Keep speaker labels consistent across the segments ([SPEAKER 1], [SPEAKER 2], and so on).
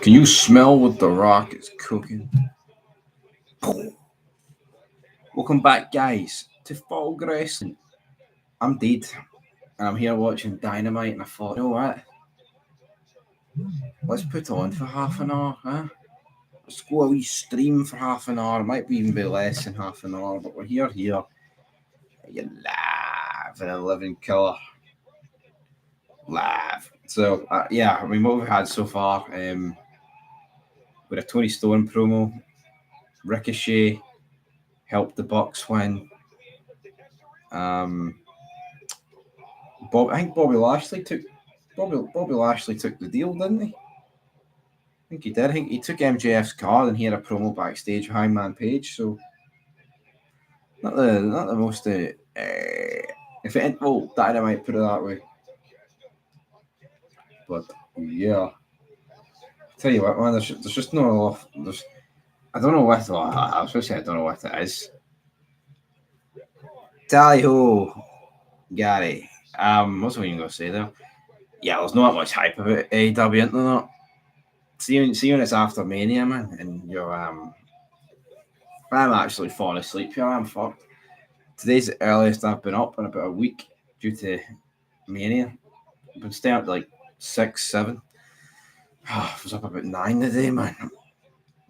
[SPEAKER 1] Can you smell what the rock is cooking? Welcome back, guys, to Fog Wrestling. I'm Deed, and I'm here watching Dynamite, and I thought, you know what? Let's put it on for half an hour, huh? Let's go a wee stream for half an hour. It might even be less than half an hour, but we're here. You're live in a living colour. Live. So, yeah, I mean, what we've had so far, with a Tony Storm promo, Ricochet helped the Bucks win. I think Bobby Lashley took the deal, didn't he? I think he did. I think he took MJF's card and he had a promo backstage with Hangman Page. So not the most if it well, Dynamite put it that way. But yeah, tell you what, man, there's just no I don't know what I was supposed to say. I don't know what it is. Tally ho, Gary. What's I even gonna say there? Yeah, there's not much hype about AEW internet. See when it's after Mania, man, and you're I'm actually falling asleep here. I'm fucked. Today's the earliest I've been up in about a week due to Mania. I've been staying up like 6, 7. I was up about 9 today, man.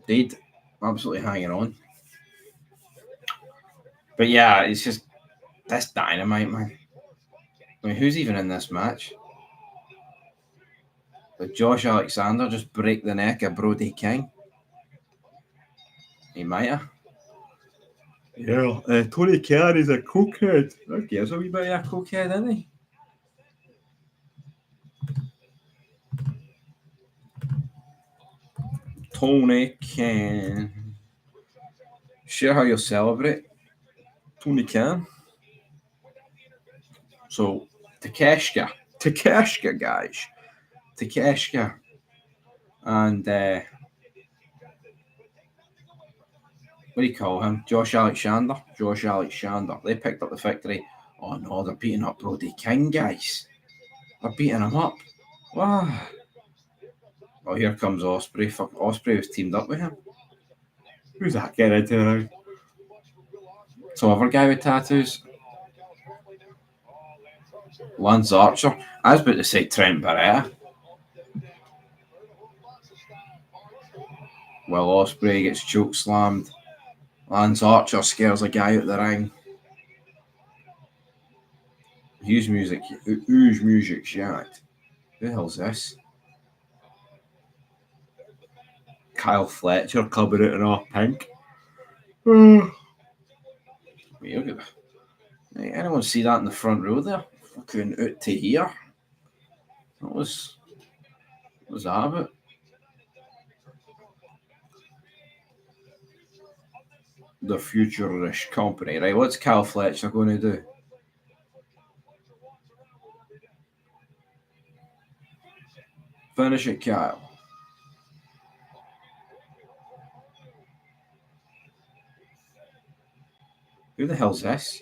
[SPEAKER 1] Dead, absolutely hanging on. But yeah, it's just that's Dynamite, man. I mean, who's even in this match? Did Josh Alexander just break the neck of Brody King? He might have. Yeah, Tony Khan is a cokehead. That gives a wee bit of a cokehead, isn't he? Tony Khan. Share how you celebrate. Tony Khan. So, Takeshka, guys. Takeshka. And, what do you call him? Josh Alexander. They picked up the victory. Oh no, they're beating up Brody King, guys. They're beating him up. Wow. Oh, here comes Ospreay. Fuck, Ospreay was teamed up with him. Who's that getting into now? Some other guy with tattoos. Lance Archer. I was about to say Trent Barretta. Well, Ospreay gets choke slammed. Lance Archer scares a guy out the ring. Whose music shot? Who the hell's this? Kyle Fletcher coming out in all pink. Look at that. Hey, anyone see that in the front row there? Fucking out to here. What was that about? The Futurish Company. Right, what's Kyle Fletcher going to do? Finish it, Kyle. Who the hell's this?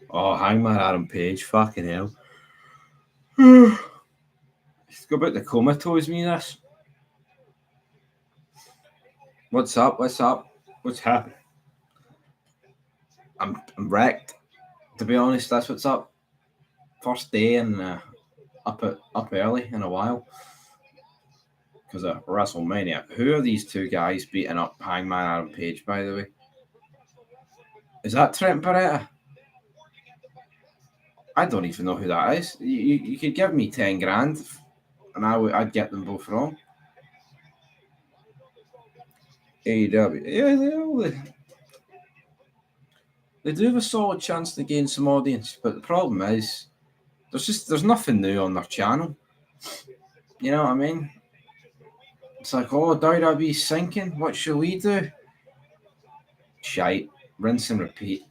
[SPEAKER 1] Oh, Hangman Adam Page. Fucking hell. Let's go about the comatose, me, this. What's up? What's happening? I'm wrecked. To be honest, that's what's up. First day and up early in a while. Because of WrestleMania. Who are these two guys beating up Hangman Adam Page, by the way? Is that Trent Barretta? I don't even know who that is. You could give me 10 grand and I'd get them both wrong. AEW. Yeah, they do have a solid chance to gain some audience, but the problem is there's nothing new on their channel. You know what I mean? It's like, oh, WWE's sinking. What shall we do? Shite. Rinse and repeat.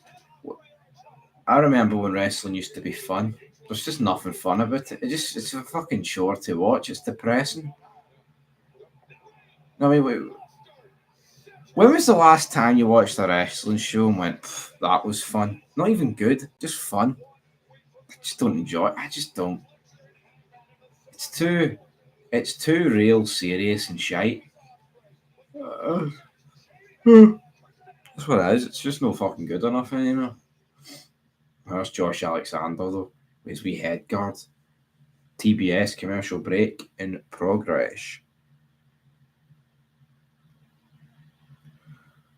[SPEAKER 1] I remember when wrestling used to be fun. There's just nothing fun about it. It's a fucking chore to watch. It's depressing. I mean, when was the last time you watched a wrestling show and went, that was fun? Not even good, just fun. I just don't enjoy it. I just don't. It's too It's too real serious and shite. That's what it is. It's just no fucking good enough anymore. There's Josh Alexander though, with his wee head guard. TBS commercial break in progress.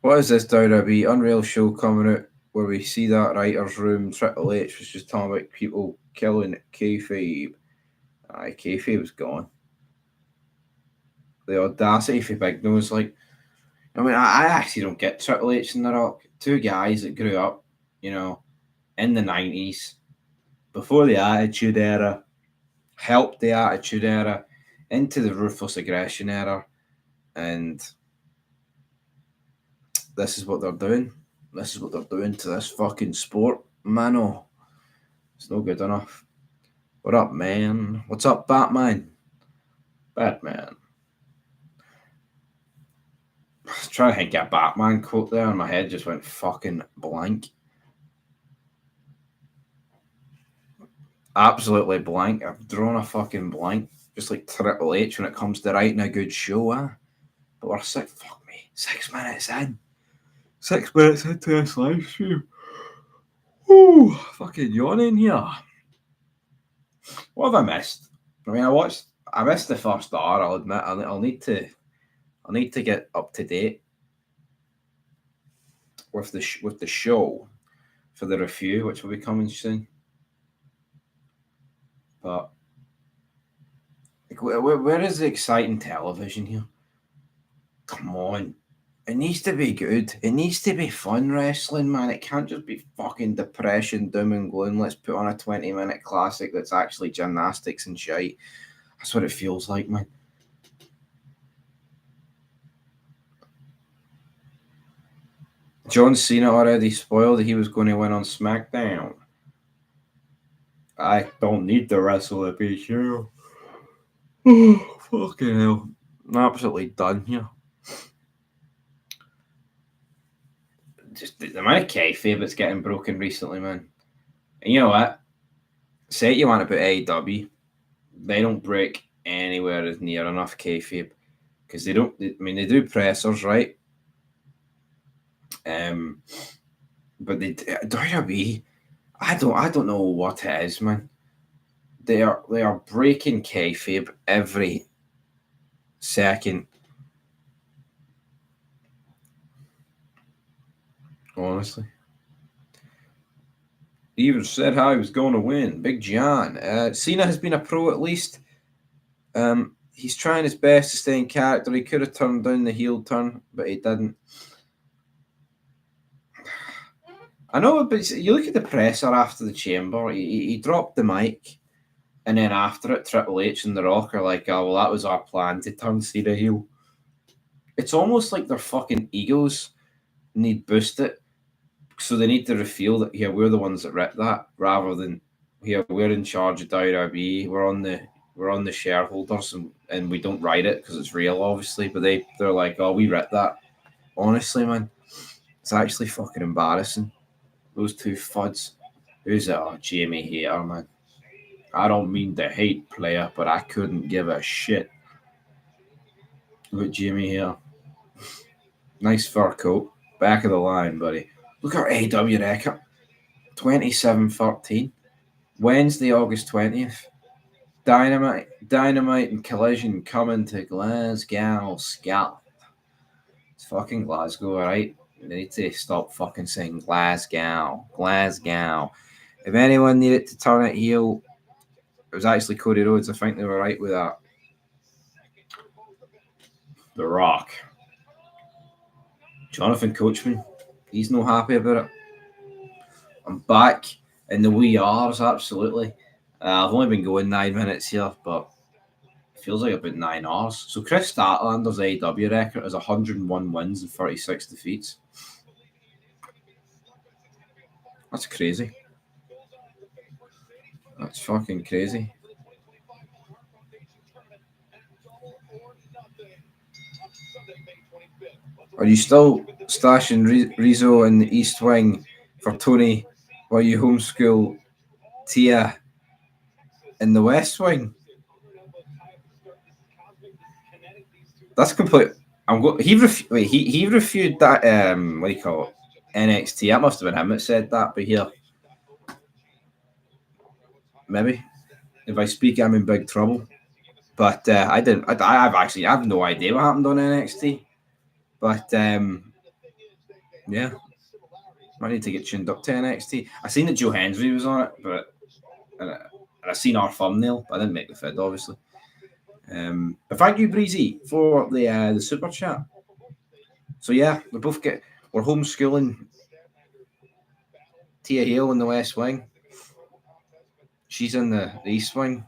[SPEAKER 1] What is this WWE Unreal show coming out where we see that writer's room? Triple H was just talking about people killing kayfabe. Aye, kayfabe's gone. The audacity for Big Nose, like, I mean, I actually don't get Triple H and The Rock. Two guys that grew up, you know, in the 90s, before the Attitude Era, helped the Attitude Era, into the Ruthless Aggression Era, and this is what they're doing. This is what they're doing to this fucking sport, mano. It's no good enough. What up, man? What's up, Batman? Batman. I was trying to think of a Batman quote there, and my head just went fucking blank. Absolutely blank. I've drawn a fucking blank. Just like Triple H when it comes to writing a good show, But we're 6 minutes in. 6 minutes into this live stream. Ooh, fucking yawning here. What have I missed? I mean, I missed the first hour. I'll admit. I'll need to get up to date with the show for the review, which will be coming soon. But like, where is the exciting television here? Come on. It needs to be good. It needs to be fun wrestling, man. It can't just be fucking depression, doom and gloom. Let's put on a 20-minute classic that's actually gymnastics and shite. That's what it feels like, man. John Cena already spoiled that he was going to win on SmackDown. I don't need to wrestle a big hero. Oh, fucking hell. I'm absolutely done here. Just the amount of kayfabe that's getting broken recently, man. And you know what? Say you want to put AEW, they don't break anywhere as near enough kayfabe because they don't. I mean, they do pressers, right? But they WWE. I don't know what it is, man. They are breaking kayfabe every second. Honestly. He even said how he was going to win. Big John. Cena has been a pro at least. He's trying his best to stay in character. He could have turned down the heel turn, but he didn't. I know, but you look at the presser after the chamber. He dropped the mic, and then after it, Triple H and The Rock are like, "Oh, well, that was our plan to turn Cena heel." It's almost like their fucking egos need boosted, so they need to reveal that we're the ones that ripped that, rather than we're in charge of WWE. We're on the shareholders, and we don't write it because it's real, obviously. But they're like, "Oh, we ripped that." Honestly, man, it's actually fucking embarrassing. Those two fuds. Who's it? Oh, Jamie Hater, man. I don't mean to hate player, but I couldn't give a shit about Jamie Hater. Nice fur coat. Back of the line, buddy. Look at our AW record. 27-13. Wednesday, August 20th. Dynamite and Collision coming to Glasgow, Scotland. It's fucking Glasgow, alright? They need to stop fucking saying Glasgow. If anyone needed to turn it heel, it was actually Cody Rhodes. I think they were right with that. The Rock. Jonathan Coachman. He's no happy about it. I'm back in the wee hours, absolutely. I've only been going 9 minutes here, but it feels like about 9 hours. So Chris Statlander's AEW record is 101 wins and 36 defeats. That's crazy. That's fucking crazy. Are you still stashing Rizzo in the East Wing for Tony while you homeschool Tia in the West Wing? That's complete. He reviewed that. What do you call it? NXT. That must have been him that said that. But here, maybe if I speak, I'm in big trouble. But I didn't. I have no idea what happened on NXT. But yeah, I need to get tuned up to NXT. I seen that Joe Hendry was on it, but and I seen our thumbnail, but I didn't make the vid, obviously. But thank you, Breezy, for the super chat. So yeah, we're homeschooling Tia Hale in the West Wing. She's in the East Wing.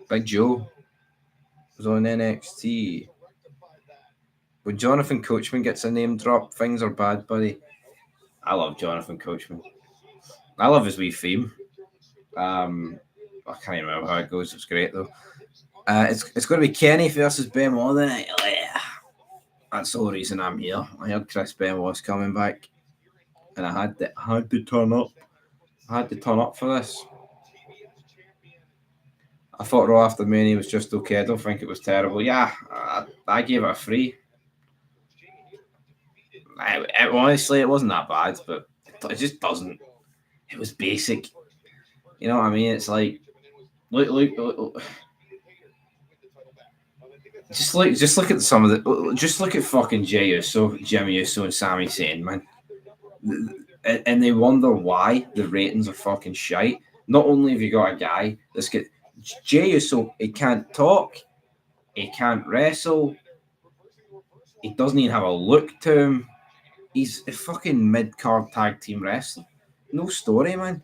[SPEAKER 1] Big Joe was on NXT. When Jonathan Coachman gets a name drop, things are bad, buddy. I love Jonathan Coachman. I love his wee theme. I can't even remember how it goes. It's great though. It's going to be Kenny versus Benoit tonight. That's the whole reason I'm here. I heard Chris Benoit's coming back, and I had to turn up. I had to turn up for this. I thought Raw After Mania was just okay. I don't think it was terrible. Yeah, I gave it a 3. Honestly, it wasn't that bad, but it just doesn't. It was basic. You know what I mean? It's like, look. Just look at some of the. Just look at fucking Jey Uso, Jimmy Uso, and Sami Zayn, man. And they wonder why the ratings are fucking shite. Not only have you got a guy that's got Jey Uso, he can't talk, he can't wrestle, he doesn't even have a look to him. He's a fucking mid-card tag team wrestler. No story, man.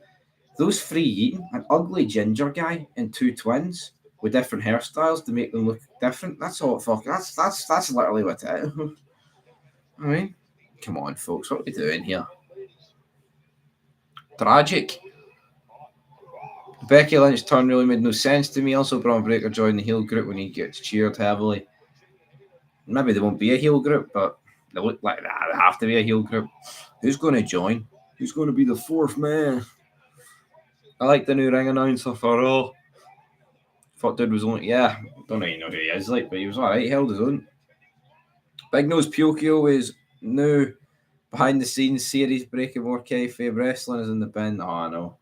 [SPEAKER 1] Those 3 eating an ugly ginger guy and 2 twins with different hairstyles to make them look different. That's all. That's literally what it is. I mean, come on, folks. What are we doing here? Tragic. Becky Lynch turn really made no sense to me. Also, Braun Breaker joined the heel group when he gets cheered heavily. Maybe there won't be a heel group, but they look like they have to be a heel group. Who's going to join? Who's going to be the 4th man? I like the new ring announcer for Raw. Thought dude was only don't even know who he is like, but he was alright. He held his own. Big Nose Pyokyo is new behind the scenes series breaking more kayfabe. Wrestling is in the bin. Oh no.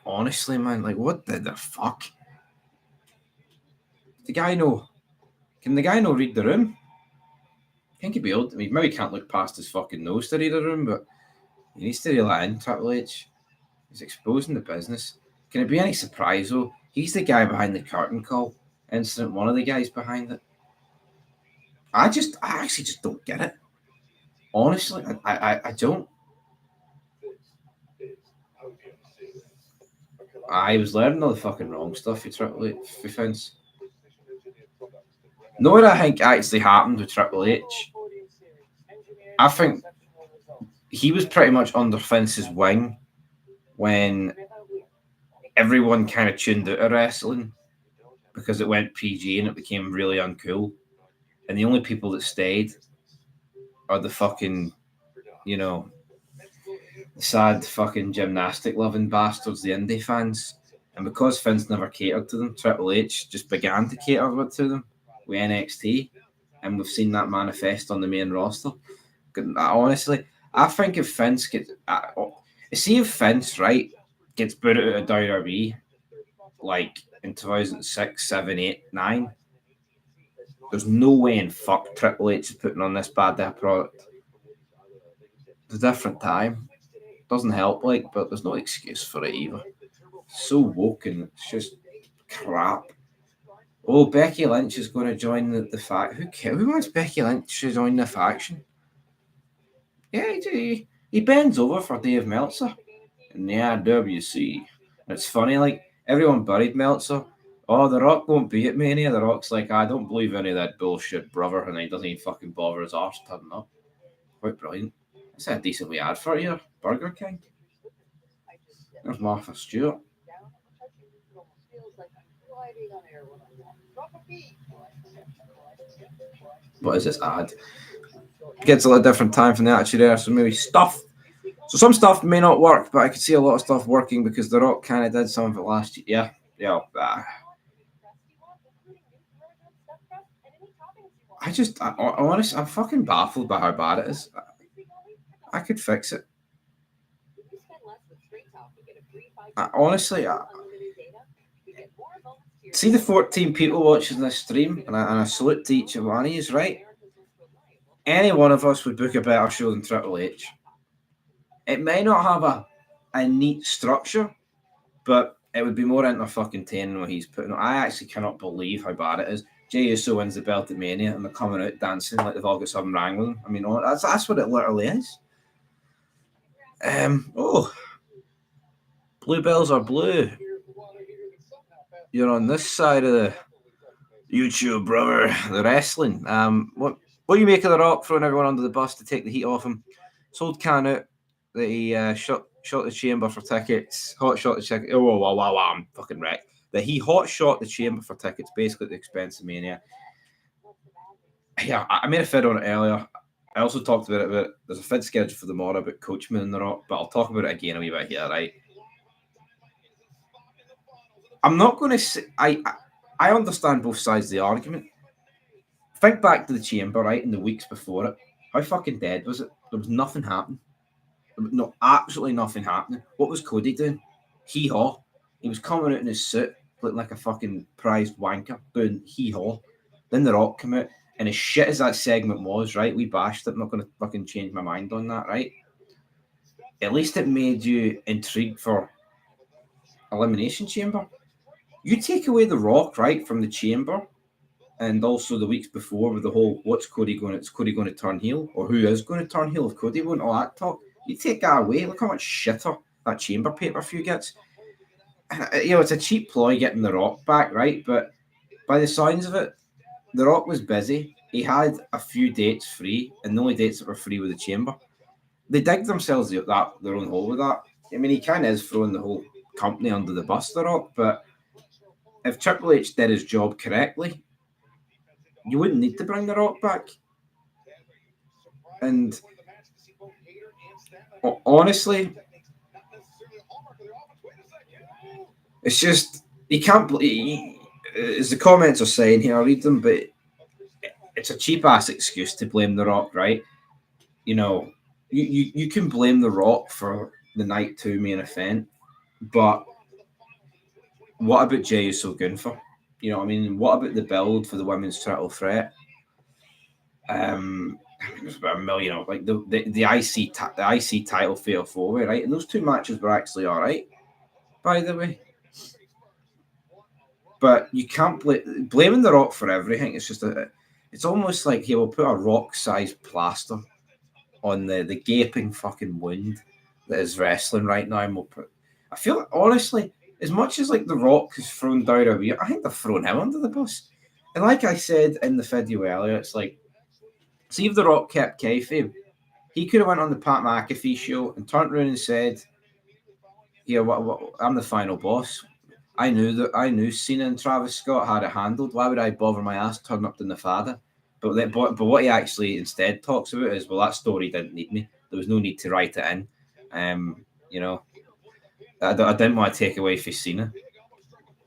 [SPEAKER 1] Honestly, man, like what the fuck? The guy know? Can the guy read the room? I think he'd be able to. I mean, maybe can't look past his fucking nose to read a room, but he needs to reel that in. Triple H. He's exposing the business. Can it be any surprise though? He's the guy behind the curtain call incident. One of the guys behind it. I actually just don't get it. Honestly, I don't. I was learning all the fucking wrong stuff for Triple H for Vince. Know what I think actually happened with Triple H? I think he was pretty much under Vince's wing when everyone kind of tuned out of wrestling because it went PG and it became really uncool. And the only people that stayed are the fucking, sad fucking gymnastic loving bastards, the indie fans. And because Vince never catered to them, Triple H just began to cater to them with NXT. And we've seen that manifest on the main roster. Honestly, I think if Vince gets... see if Vince, right, gets booted out of WWE, like in 2006, 7, 8, 9, there's no way in fuck Triple H is putting on this bad product. It's a different time. Doesn't help, but there's no excuse for it either. So woke and it's just crap. Oh, Becky Lynch is going to join the fact. Who cares? Who wants Becky Lynch to join the faction? Yeah, he bends over for Dave Meltzer in the IWC. It's funny, everyone buried Meltzer. Oh, The Rock won't be at Mania. The Rock's like, I don't believe any of that bullshit, brother, and he doesn't even fucking bother his arse turning up. Quite brilliant. That's a decent wee ad for you, Burger King. There's Martha Stewart. What is this ad? Gets a lot different time from the Attitude Era, so maybe stuff. So some stuff may not work, but I could see a lot of stuff working because The Rock kind of did some of it last year. Yeah. honestly, I'm fucking baffled by how bad it is. I could fix it. Honestly, see the 14 people watching this stream, and I salute to each one of you, right? Any one of us would book a better show than Triple H. It may not have a neat structure, but it would be more entertaining what he's putting on. I actually cannot believe how bad it is. Jey Uso wins the belt at Mania, and they're coming out dancing like they've all got something wrong with them. I mean, that's what it literally is. Oh, bluebells are blue. You're on this side of the YouTube, brother. The wrestling. What do you make of The Rock throwing everyone under the bus to take the heat off him? Told Can out that he shot the chamber for tickets. Hot shot the ticket. Oh, wow, I'm fucking wrecked. That he hot shot the chamber for tickets, basically at the expense of Mania. Yeah, I made a fid on it earlier. I also talked about it. There's a fid scheduled for tomorrow about Coachman and The Rock, but I'll talk about it again a wee bit here, right? I'm not going to say I understand both sides of the argument. Think back to the chamber, right, in the weeks before it. How fucking dead was it? There was nothing happening. No, absolutely nothing happening. What was Cody doing? Hee-haw. He was coming out in his suit, looking like a fucking prized wanker, doing hee-haw. Then The Rock came out, and as shit as that segment was, right, we bashed it. I'm not going to fucking change my mind on that, right? At least it made you intrigued for Elimination Chamber. You take away The Rock, right, from the chamber, and also the weeks before with the whole what's Cody going? Is Cody going to turn heel, or who is going to turn heel if Cody won't? All that talk. You take that away. Look how much shitter that chamber pay-per-view gets. It's a cheap ploy getting The Rock back, right? But by the signs of it, The Rock was busy. He had a few dates free, and the only dates that were free were the chamber. They digged themselves their own hole with that. I mean, he kind of is throwing the whole company under the bus, The Rock. But if Triple H did his job correctly, you wouldn't need to bring The Rock back. And honestly, it's just you can't believe. As the comments are saying here, I'll read them, but it's a cheap ass excuse to blame The Rock, right? You can blame The Rock for the night 2 main event, but what about Jey Uso Gunther? You know what I mean? What about the build for the women's title threat? There's about a million, like the IC title fatal 4-way, right? And those two matches were actually all right, by the way. But you can't blaming The Rock for everything. It's just it's almost like he will put a rock-sized plaster on the gaping fucking wound that is wrestling right now. And we'll put. I feel honestly, as much as like The Rock has thrown down a wee, I think they've thrown him under the bus. And like I said in the video earlier, it's like, see if The Rock kept kayfabe, he could have went on the Pat McAfee show and turned around and said, "Yeah, I'm the final boss. I knew Cena and Travis Scott had it handled. Why would I bother my ass turning up to Nevada?" But what he actually instead talks about is, well, that story didn't need me. There was no need to write it in. I didn't want to take away from Cena,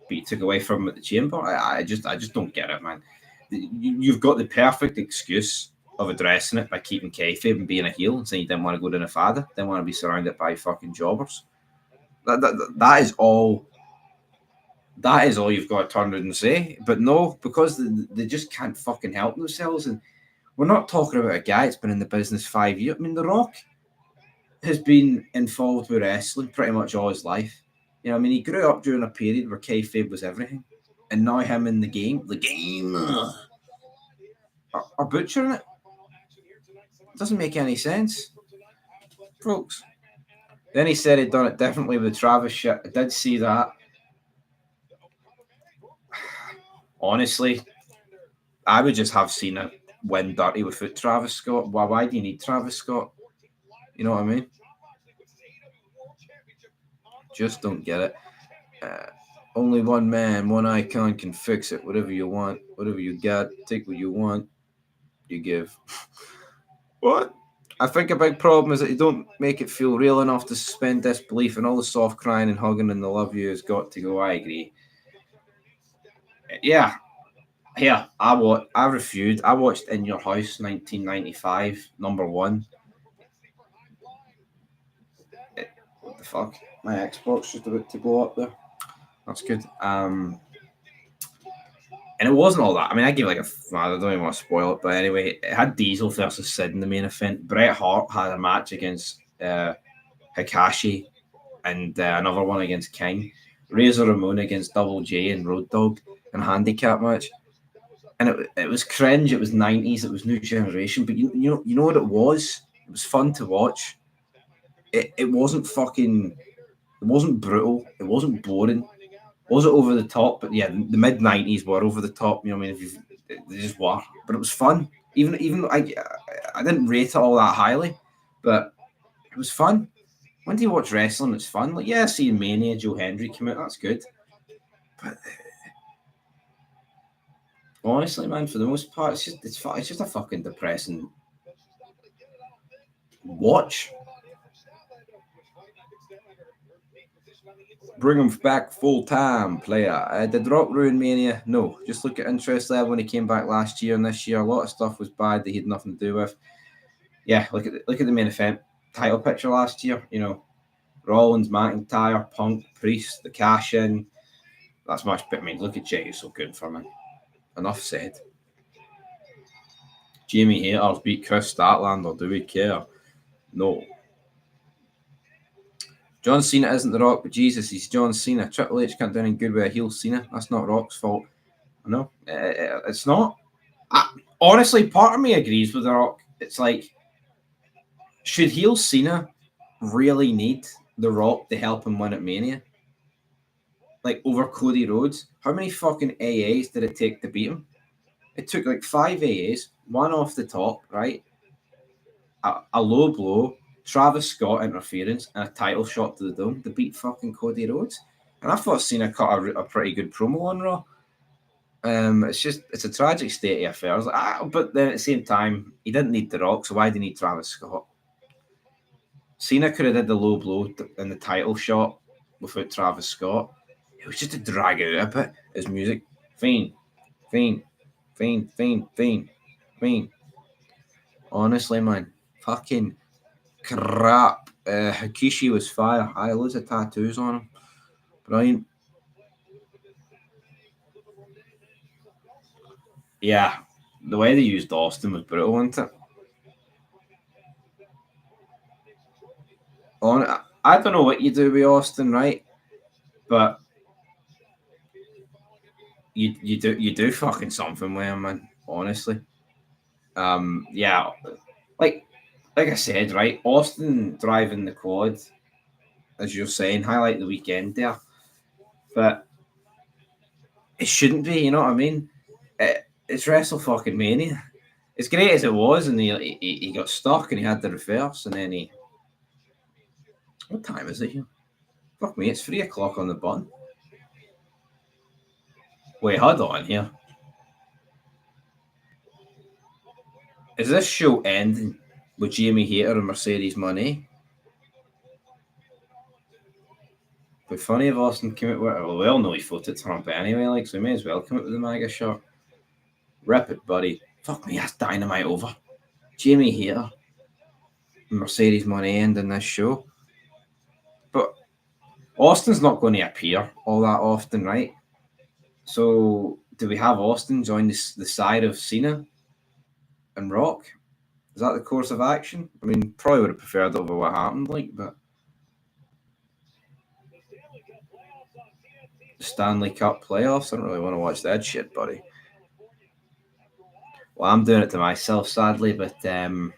[SPEAKER 1] but you took away from him at the chamber. I just don't get it, man. You've got the perfect excuse of addressing it by keeping kayfabe and being a heel and saying you didn't want to go to Nevada, didn't want to be surrounded by fucking jobbers. That is all. That is all you've got to turn around and say. But no, because they just can't fucking help themselves. And we're not talking about a guy that's been in the business 5 years. I mean, The Rock has been involved with wrestling pretty much all his life. You know, I mean, he grew up during a period where kayfabe was everything. And now him in the game are butchering it. Doesn't make any sense, folks. Then he said he'd done it differently with Travis shit. I did see that. Honestly, I would just have Cena win dirty without Travis Scott. Why do you need Travis Scott? You know what I mean? Just don't get it. Only one man, one icon can fix it. Whatever you want, whatever you got, take what you want, you give. What? I think a big problem is that you don't make it feel real enough to suspend disbelief, and all the soft crying and hugging and the love you has got to go. I agree. Yeah. Here, I reviewed. I watched In Your House 1995, #1. What the fuck? My Xbox just about to blow up there. That's good. And it wasn't all that. I mean, I give like I don't even want to spoil it, but anyway, it had Diesel versus Sid in the main event. Bret Hart had a match against Hikashi, and another one against King. Razor Ramon against Double J and Road Dogg in a handicap match. And it was cringe. It was 90s. It was new generation. But you know what it was? It was fun to watch. It wasn't fucking. It wasn't brutal. It wasn't boring. Was it over the top? But yeah, the mid 90s were over the top. You know what I mean? They just were. But it was fun. Even I didn't rate it all that highly, but it was fun. When do you watch wrestling? It's fun. Like, yeah, seeing Mania, Joe Hendry come out, that's good. But honestly, man, for the most part, it's just a fucking depressing watch. Bring him back full time, player. Did Rock ruin Mania? No. Just look at interest level when he came back last year and this year. A lot of stuff was bad that he had nothing to do with. Yeah, look at the main event title picture last year. You know, Rollins, McIntyre, Punk, Priest, the cash in. That's much. But I mean, look at Jey so good for me. Enough said. Jamie Hayter's beat Chris Statlander. Do we care? No. John Cena isn't The Rock, but Jesus, he's John Cena. Triple H can't do any good with a heel Cena. That's not Rock's fault. No, it's not. Honestly, part of me agrees with The Rock. It's like, should heel Cena really need The Rock to help him win at Mania? Like, over Cody Rhodes? How many fucking AAs did it take to beat him? It took like 5 AAs, one off the top, right? A low blow, Travis Scott interference, and a title shot to the dome to beat fucking Cody Rhodes. And I thought Cena cut a pretty good promo on Raw. It's a tragic state of affairs. But then at the same time, he didn't need The Rock, so why did he need Travis Scott? Cena could have did the low blow in the title shot without Travis Scott. It was just to drag it out a bit. His music, fiend, fiend, fiend, fiend, fiend, fiend. Honestly, man, fucking crap. Hakishi was fire. I had loads of tattoos on him. Brilliant. Yeah, the way they used Austin was brutal, wasn't it? I don't know what you do with Austin, right? But you do fucking something with him, man. Honestly. Yeah, like like I said, right? Austin driving the quad, as you're saying, highlight the weekend there, but it shouldn't be. You know what I mean? It's Wrestle fucking Mania. As great as it was, and he got stuck and he had the reverse, and then he. What time is it here? Fuck me, it's 3 o'clock on the button. Wait, hold on here. Is this show ending with Jamie Hayter and Mercedes Moné? But funny if Austin came out with it. Well, we all know he footed Trump anyway, like, so he may as well come out with the MAGA shirt. Rip it, buddy. Fuck me, that's Dynamite over. Jamie Hayter and Mercedes Moné ending this show. But Austin's not going to appear all that often, right? So do we have Austin join the side of Cena and Rock? Is that the course of action? I mean, probably would have preferred over what happened, like, but Stanley Cup playoffs. I don't really want to watch that shit, buddy. Well, I'm doing it to myself, sadly, but I'll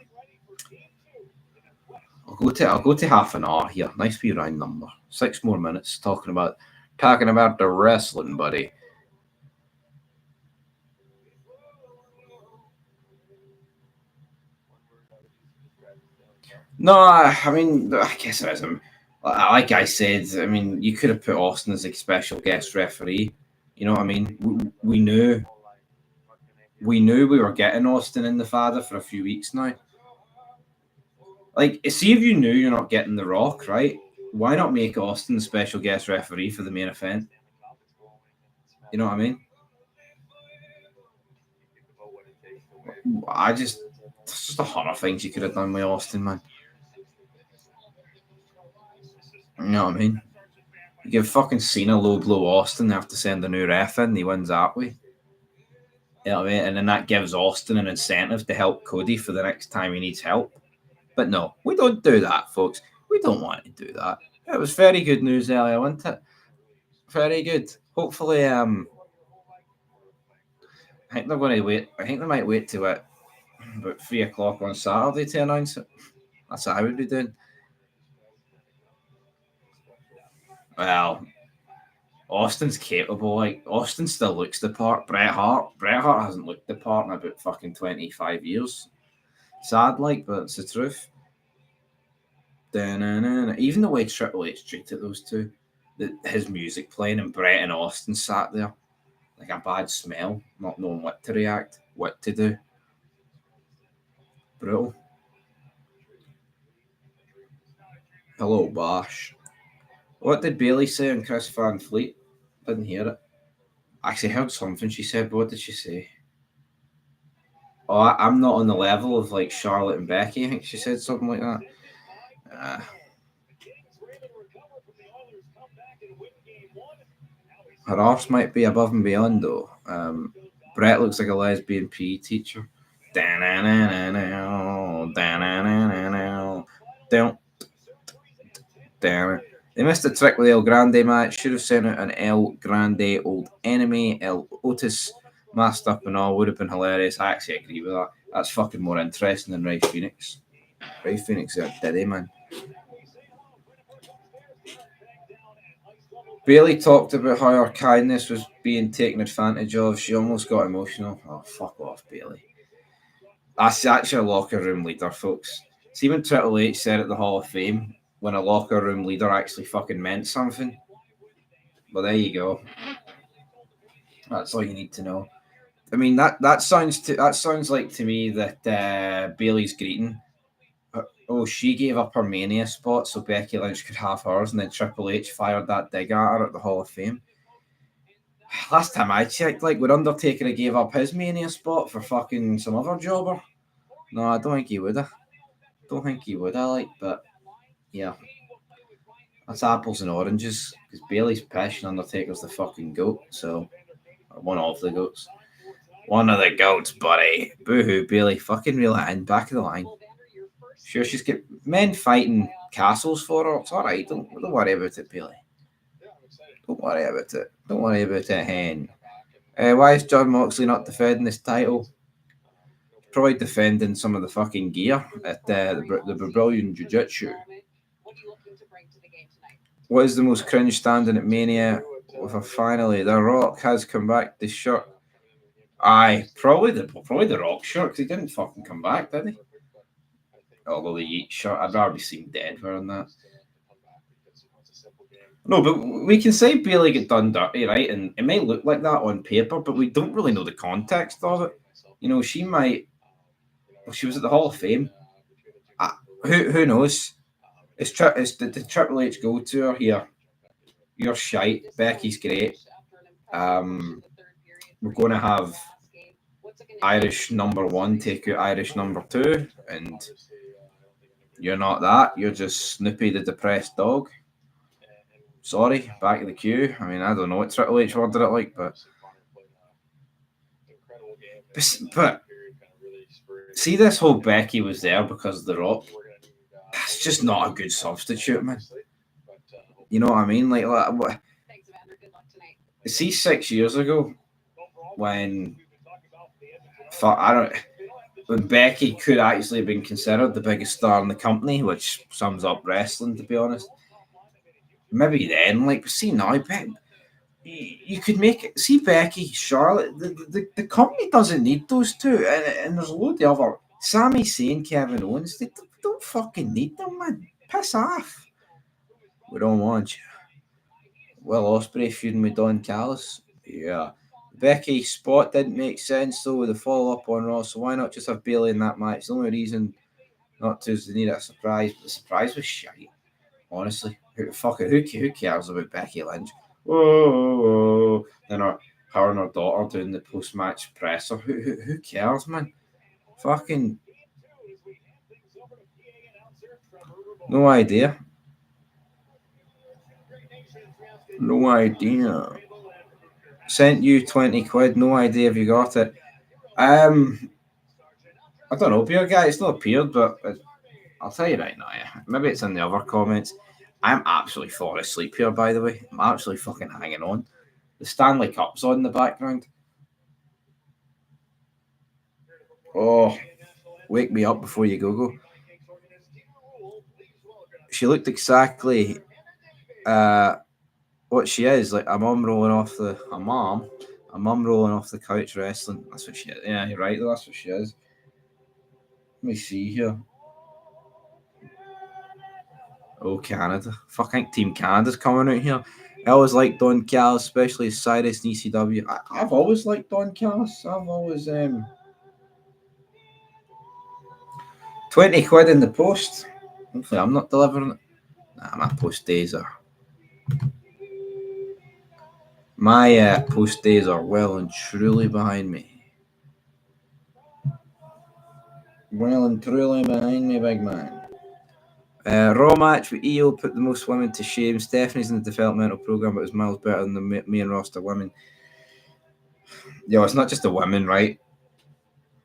[SPEAKER 1] go to half an hour here. Nice wee round number. 6 more minutes talking about the wrestling, buddy. No, I mean, I guess it is. Like I said, I mean, you could have put Austin as a special guest referee. You know what I mean? We knew we were getting Austin in the Fada for a few weeks now. Like, see if you knew you're not getting The Rock, right? Why not make Austin the special guest referee for the main event? You know what I mean? There's just a hundred things you could have done with Austin, man. You know what I mean? You give fucking Cena low blow Austin, they have to send a new ref in, he wins that way. You know what I mean? And then that gives Austin an incentive to help Cody for the next time he needs help. But no, we don't do that, folks. We don't want to do that. It was very good news earlier, wasn't it? Very good. Hopefully, I think they're going to wait. I think they might wait to it about 3 o'clock on Saturday to announce it. That's what I would be doing. Well, Austin's capable. Like Austin still looks the part. Bret Hart hasn't looked the part in about fucking 25 years. Sad, like, but it's the truth. Even the way Triple H treated those two, his music playing and Bret and Austin sat there like a bad smell, not knowing what to react, what to do. Brutal. Hello, Bash. What did Bailey say on Chris Van Fleet? Didn't hear it. I actually heard something she said, but what did she say? Oh, I'm not on the level of like Charlotte and Becky. I think she said something like that. Her arse might be above and beyond though. Brett looks like a lesbian PE teacher. They missed a trick with the El Grande match. Should have sent out an El Grande old enemy, El Otis masked up and all. Would have been hilarious. I actually agree with that. That's fucking more interesting than Ray Phoenix. Ray Phoenix is a diddy, man. Bailey talked about how her kindness was being taken advantage of. She almost got emotional. Oh, fuck off, Bailey. That's your locker room leader, folks. See when Triple H said at the Hall of Fame, when a locker room leader actually fucking meant something? Well, there you go. That's all you need to know. I mean, that sounds like to me that Bailey's greeting. Oh, she gave up her Mania spot so Becky Lynch could have hers, and then Triple H fired that dig at her at the Hall of Fame. Last time I checked, like, would Undertaker have gave up his Mania spot for fucking some other jobber? No, I don't think he would have. Don't think he would have, like, but yeah. That's apples and oranges, because Bailey's pish and Undertaker's the fucking goat, so, or one of the goats. One of the goats, buddy. Boo-hoo, Bailey. Fucking reel it in. Back of the line. Sure, she's got men fighting castles for her. It's all right. Don't worry about it, Bailey. Don't worry about it. Don't worry about it, hen. Why is John Moxley not defending his title? Probably defending some of the fucking gear at the Brazilian Jiu-Jitsu. What is the most cringe standing at Mania with a finally? The Rock has come back. The shirt. Aye, probably the Rock shirt because he didn't fucking come back, did he? Although the Yeet shirt, I'd rather be seen dead wearing that. No, but we can say Bailey got done dirty, right? And it might look like that on paper, but we don't really know the context of it. You know, she might. Well, she was at the Hall of Fame. Who knows? Did Triple H go to her here? You're shite. Becky's great. We're going to have Irish number one take out Irish number two, and you're not that. You're just Snoopy the depressed dog. Sorry, back of the queue. I mean, I don't know what Triple H worded it like, but see, this whole Becky was there because of The Rock. That's just not a good substitute, man. You know what I mean? Like see, 6 years ago, when when Becky could actually have been considered the biggest star in the company, which sums up wrestling, to be honest. Maybe then, like, see now, you could make it. See Becky, Charlotte, the company doesn't need those two, and there's a load of other. Sami Zayn, Kevin Owens, they don't fucking need them, man. Piss off. We don't want you. Will Ospreay feuding with Don Callis? Yeah. Becky spot didn't make sense though with the follow up on Raw, so why not just have Bailey in that match? The only reason not to is they need a surprise, but the surprise was shite. Honestly, who cares about Becky Lynch? Whoa. Then her and her daughter doing the post match presser. Who cares, man? Fucking no idea. No idea. Sent you 20 quid. No idea if you got it. I don't know, beer guy. It's not appeared, but I'll tell you right now. Yeah. Maybe it's in the other comments. I'm absolutely falling asleep here, by the way. I'm absolutely fucking hanging on. The Stanley Cup's on in the background. Oh, wake me up before you go. She looked exactly what she is, like a mum rolling off the couch wrestling. That's what she is. Yeah, you're right. That's what she is. Let me see here. Oh, Canada. Fucking Team Canada's coming out here. I always liked Don Callis, especially Cyrus in ECW. I've always liked Don Callis. I've always 20 quid in the post. Hopefully I'm not delivering it. Nah, my post days are well and truly behind me. Well and truly behind me, big man. Raw match with EO put the most women to shame. Stephanie's in the developmental program, but was miles better than the main roster women. Yo, it's not just the women, right?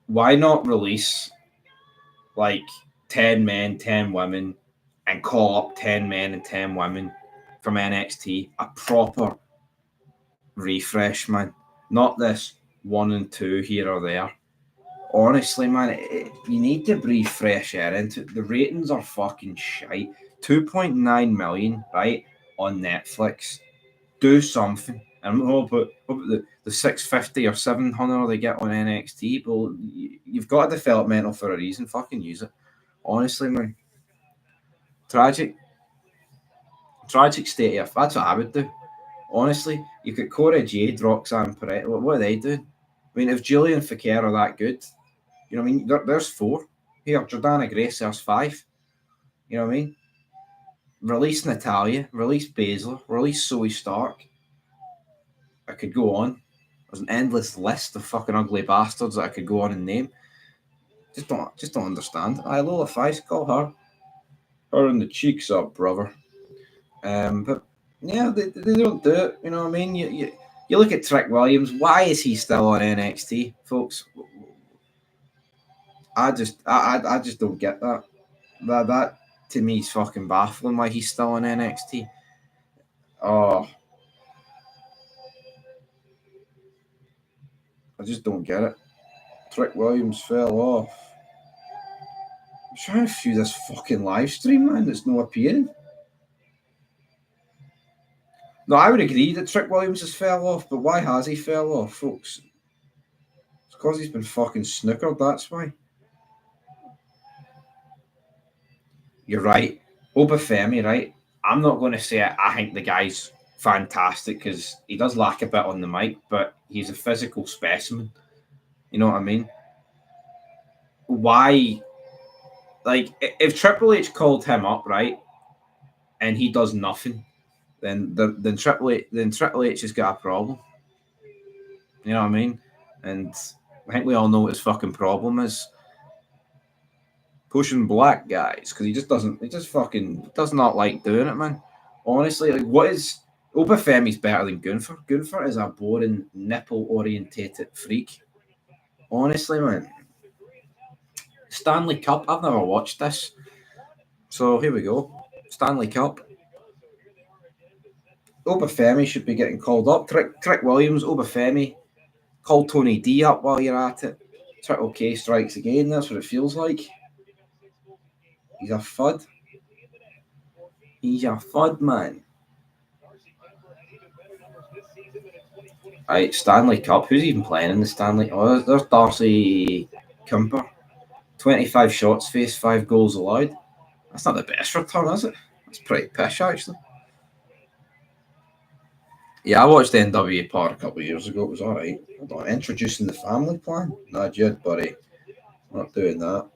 [SPEAKER 1] Why not release like 10 men, 10 women, and call up 10 men and 10 women from NXT? A proper refresh, man. Not this 1 and 2 here or there. Honestly, man, you need to breathe fresh air into it. The ratings are fucking shite. 2.9 million, right, on Netflix. Do something. I don't know about the 650 or 700 they get on NXT, but you've got a developmental for a reason. Fucking use it. Honestly, man. Tragic state of. That's what I would do. Honestly, you've got Cora Jade, Roxanne Perez. What are they doing? I mean, if Julian Fakir are that good, you know what I mean? There's 4. Here, Jordana Grace, there's 5. You know what I mean? Release Natalia, release Baszler, release Zoe Stark. I could go on. There's an endless list of fucking ugly bastards that I could go on and name. Just don't understand. Lola Fice, call her in the cheeks up, brother. But yeah, they don't do it. You know what I mean? You look at Trick Williams. Why is he still on NXT, folks? I just don't get that. That to me is fucking baffling. Why he's still on NXT? Oh, I just don't get it. Trick Williams fell off. I'm trying to view this fucking live stream, man. That's not appearing. No, I would agree that Trick Williams has fell off, but why has he fell off, folks? It's because he's been fucking snookered, that's why. You're right. Obafemi, right? I'm not going to say I think the guy's fantastic because he does lack a bit on the mic, but he's a physical specimen. You know what I mean? Why? Like, if Triple H called him up, right, and he does nothing, then Triple H has got a problem. You know what I mean? And I think we all know what his fucking problem is. Pushing black guys because he just fucking does not like doing it, man. Honestly, like, what is Obafemi's better than Gunther? Gunther is a boring nipple orientated freak. Honestly, man. Stanley Cup. I've never watched this, so here we go. Stanley Cup. Obafemi should be getting called up. Trick Williams, Obafemi. Call Tony D up while you're at it. Triple K strikes again. That's what it feels like. He's a fud. He's a fud, man. Right, Stanley Cup. Who's even playing in the Stanley? Oh, there's Darcy Kemper. 25 shots faced, 5 goals allowed. That's not the best return, is it? That's pretty pish, actually. Yeah, I watched the NWA part a couple of years ago. It was alright. Introducing the family plan? Not yet, buddy. Not doing that.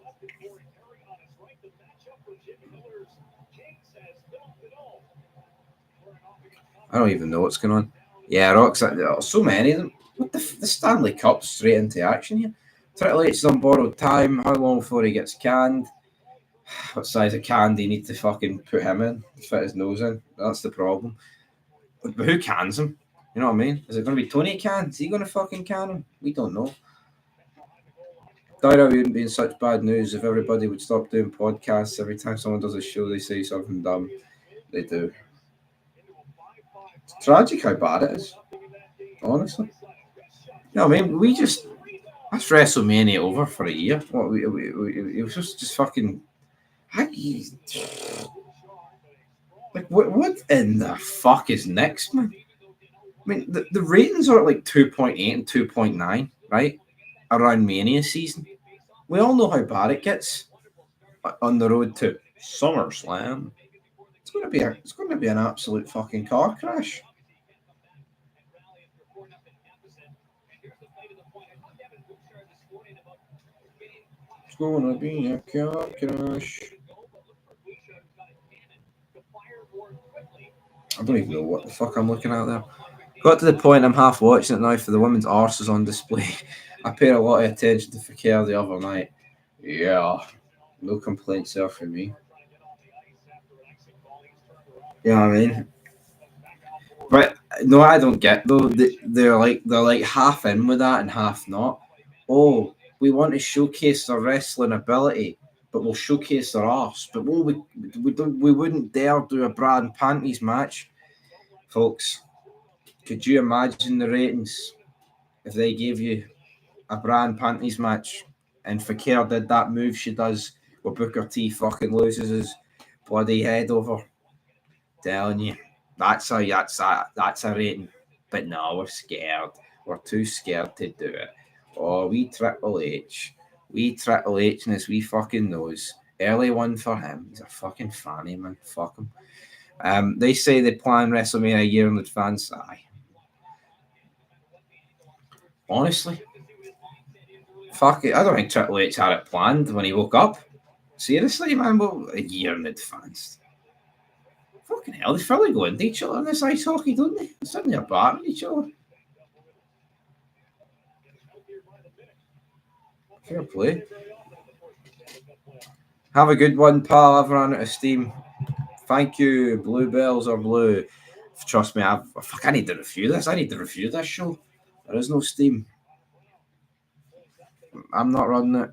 [SPEAKER 1] I don't even know what's going on. Yeah, Roxanne. So many of them. What the Stanley Cup straight into action here. Triple H is on borrowed time. How long before he gets canned? What size of can do you need to fucking put him in to fit his nose in? That's the problem. But who cans him? You know what I mean? Is it going to be Tony Khan? Is he going to fucking can him? We don't know. Dynamite wouldn't be in such bad news if everybody would stop doing podcasts. Every time someone does a show, they say something dumb. They do. It's tragic how bad it is. Honestly. You know what I mean? That's WrestleMania over for a year. What it was just fucking. Like what in the fuck is next, man? I mean, the ratings are at like 2.8 and 2.9, right? Around Mania season. We all know how bad it gets on the road to SummerSlam. It's going to be an absolute fucking car crash. It's going to be a car crash. I don't even know what the fuck I'm looking at there. Got to the point I'm half watching it now for the women's arses on display. I paid a lot of attention to Fakir the other night. Yeah, no complaints there for me. You know what I mean? But no, I don't get though. They're like half in with that and half not. Oh, we want to showcase their wrestling ability, but we'll showcase their arse. But we wouldn't dare do a bra and panties match, folks. Could you imagine the ratings if they gave you a bra and panties match and Fakir did that move she does where Booker T fucking loses his bloody head over? Telling you, that's a rating. But no, we're scared. We're too scared to do it. Oh, we Triple H and his wee fucking nose. Early one for him. He's a fucking fanny, man. Fuck him. They say they plan WrestleMania a year in advance. Aye. Honestly, fuck it. I don't think Triple H had it planned when he woke up. Seriously, man. Well, a year in advance. Fucking hell, they fairly go into each other in this ice hockey, don't they? They're sitting there barring each other. Fair play. Have a good one, pal. I've run out of steam. Thank you. Bluebells are blue. Trust me, I need to review this. I need to review this show. There is no steam. I'm not running it.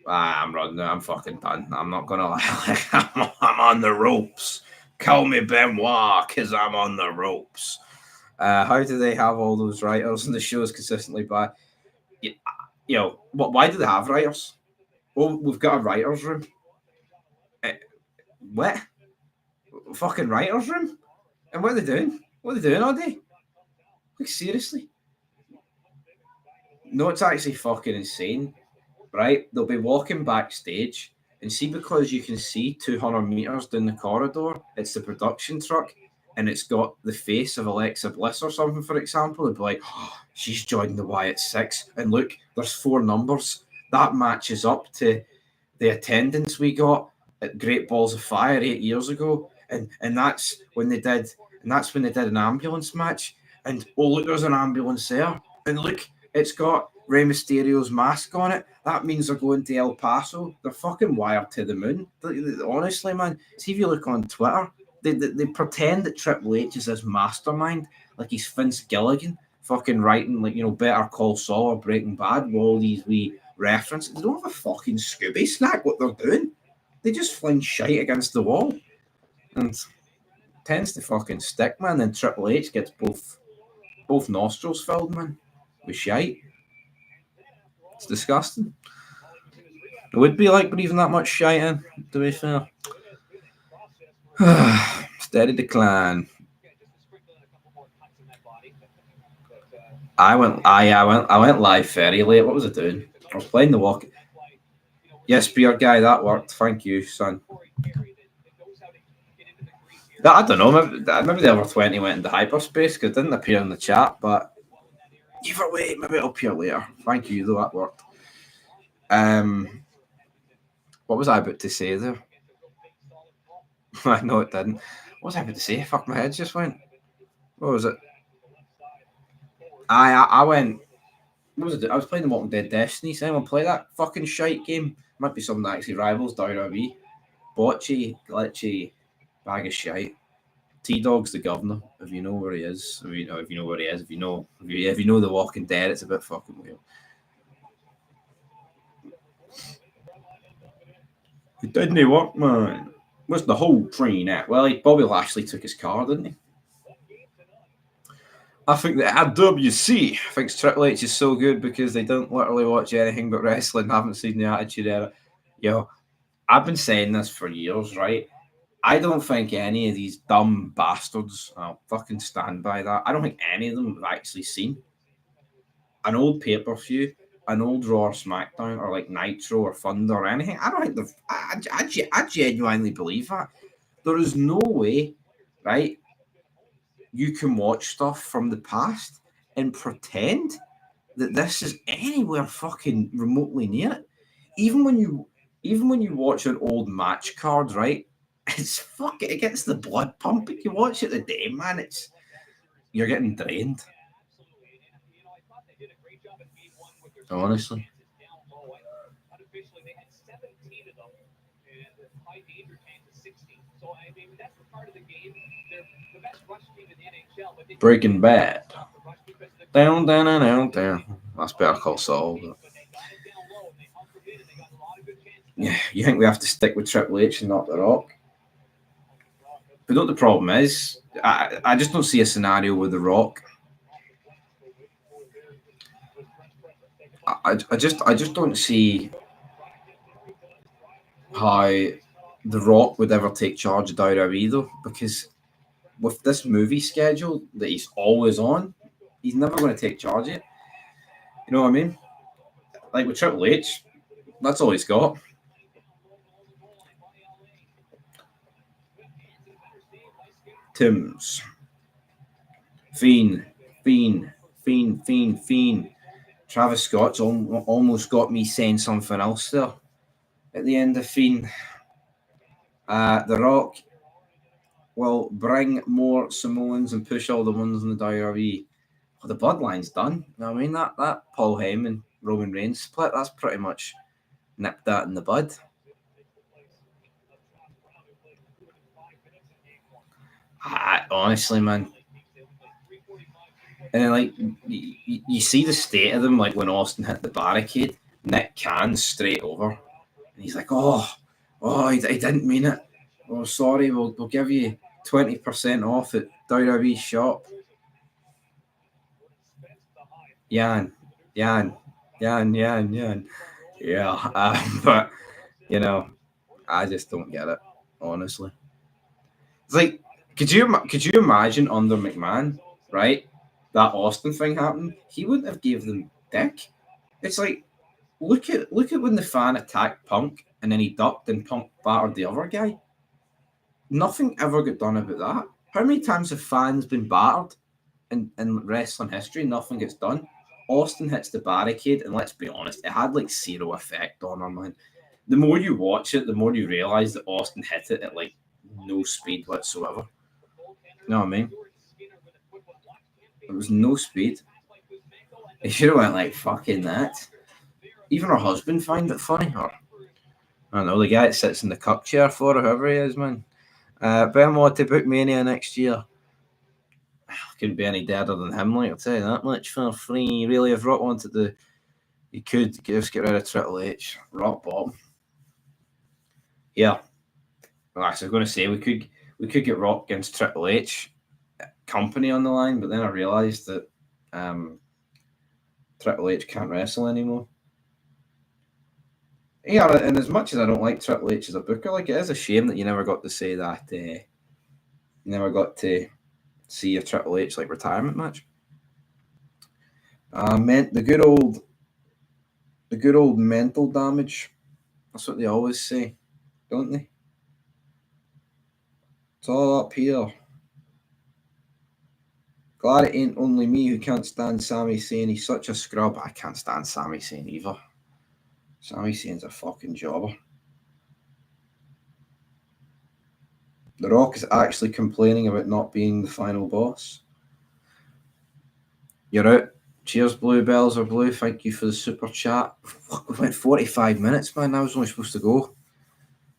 [SPEAKER 1] I'm running it. I'm fucking done. I'm not gonna lie. I'm on the ropes. Call me Benoit, because I'm on the ropes. How do they have all those writers and the show's consistently bad? Why do they have writers? Well, we've got a writer's room. What? Fucking writer's room? And what are they doing? What are they doing all day? Like, seriously? No, it's actually fucking insane, right? They'll be walking backstage and see, because you can see 200 meters down the corridor, it's the production truck and it's got the face of Alexa Bliss or something, for example. They'd be like, oh, she's joined the Wyatt 6. And look, there's 4 numbers. That matches up to the attendance we got at Great Balls of Fire 8 years ago. And that's when they did an ambulance match. And oh, look, there's an ambulance there. And look, it's got Rey Mysterio's mask on it. That means they're going to El Paso. They're fucking wired to the moon. Honestly, man, see if you look on Twitter, they pretend that Triple H is this mastermind, like he's Vince Gilligan, fucking writing, like, Better Call Saul or Breaking Bad with all these wee references. They don't have a fucking Scooby snack what they're doing. They just fling shite against the wall. And tends to fucking stick, man. Then Triple H gets both nostrils filled, man, with shite. It's disgusting. It would be like breathing that much shite in, to be fair. Steady decline. I went live very late. What was I doing? I was playing the walk. Yes, beer guy, that worked. Thank you, son. I don't know. Maybe the other 20 went into hyperspace because it didn't appear in the chat. But either way, maybe it'll appear later. Thank you, though. That worked. What was I about to say there? No, it didn't. What was I about to say? Fuck, my head just went. What was it? I went what was it? I was playing the Walking Dead Destiny. So anyone play that fucking shite game? Might be something that actually rivals WWE. Botchy, glitchy, bag of shite. T-Dog's the governor. If you know where he is, if you know where he is, if you know the Walking Dead, it's a bit fucking weird. It didn't work, man. What's the whole train at? Well, Bobby Lashley took his car, didn't he? I think the IWC thinks Triple H is so good because they don't literally watch anything but wrestling, haven't seen the Attitude Era. Yo, I've been saying this for years, right? I don't think any of these dumb bastards, I'll fucking stand by that. I don't think any of them have actually seen an old pay-per-view, an old Raw or SmackDown, or like Nitro or Thunder or anything. I don't think they've. I genuinely believe that. There is no way, right? You can watch stuff from the past and pretend that this is anywhere fucking remotely near it. Even when you watch an old match card, right? It's fucking it gets the blood pumping. You watch it today, man. You're getting drained. Honestly. Breaking Bad. Down, down, down, down, down. That's Better Call Saul. But... yeah, you think we have to stick with Triple H and not The Rock? But what the problem is, I just don't see a scenario with The Rock. I just don't see how The Rock would ever take charge of WWE though, because with this movie schedule that he's always on, he's never going to take charge of it. You know what I mean? Like with Triple H, that's all he's got. Tim's. Fiend. Travis Scott's almost got me saying something else there at the end of Fiend. The Rock will bring more Samoans and push all the ones in the WWE. Well, the bloodline's done. You know what I mean? That Paul Heyman, Roman Reigns split, that's pretty much nipped that in the bud. Honestly, man. And then, like, you see the state of them, like when Austin hit the barricade, Nick Khan's straight over, and he's like, "Oh, he didn't mean it. Oh, sorry, we'll give you 20% off at WWE shop." Yan. Yeah. But you know, I just don't get it, honestly. It's like, could you imagine under McMahon, right? That Austin thing happened. He wouldn't have gave them dick. It's like, look at when the fan attacked Punk and then he ducked and Punk battered the other guy. Nothing ever got done about that. How many times have fans been battered in wrestling history? Nothing gets done. Austin hits the barricade, and let's be honest, it had like zero effect on her, man. The more you watch it, the more you realize that Austin hit it at like no speed whatsoever. You know what I mean? There was no speed. It should have went like fucking that. Even her husband find it funny, or I don't know, the guy that sits in the cup chair for her, whoever he is, man. Benoit to book Mania next year. Couldn't be any deader than him, like I'll tell you that much for free. Really, if Rock wanted to, he could just get rid of Triple H. Rock bottom. Yeah. Well, actually, I was going to say we could get Rock against Triple H company on the line, but then I realised that Triple H can't wrestle anymore. Yeah, and as much as I don't like Triple H as a booker, like it is a shame that you never got to say that. You never got to see a Triple H like retirement match. Meant the good old mental damage. That's what they always say, don't they? It's all up here. Glad it ain't only me who can't stand Sami Zayn. He's such a scrub. I can't stand Sami Zayn either. Sami Zayn's a fucking jobber. The Rock is actually complaining about not being the final boss. You're out. Cheers, Bluebells or Blue. Thank you for the super chat. Fuck, we went 45 minutes, man. I was only supposed to go.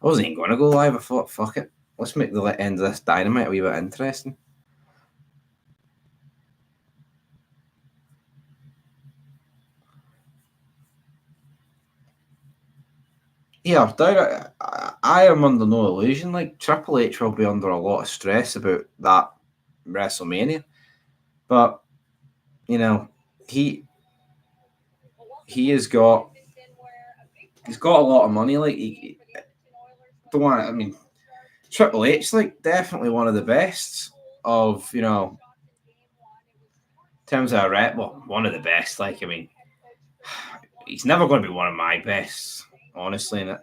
[SPEAKER 1] I wasn't even going to go live. I thought, fuck it. Let's make the end of this Dynamite a wee bit interesting. Yeah, I am under no illusion. Like, Triple H will be under a lot of stress about that WrestleMania. But, you know, he's got a lot of money. Like, he don't want. I mean, Triple H, like, definitely one of the best of, you know, in terms of a rep. Well, one of the best. Like, I mean, he's never going to be one of my best, honestly. In it,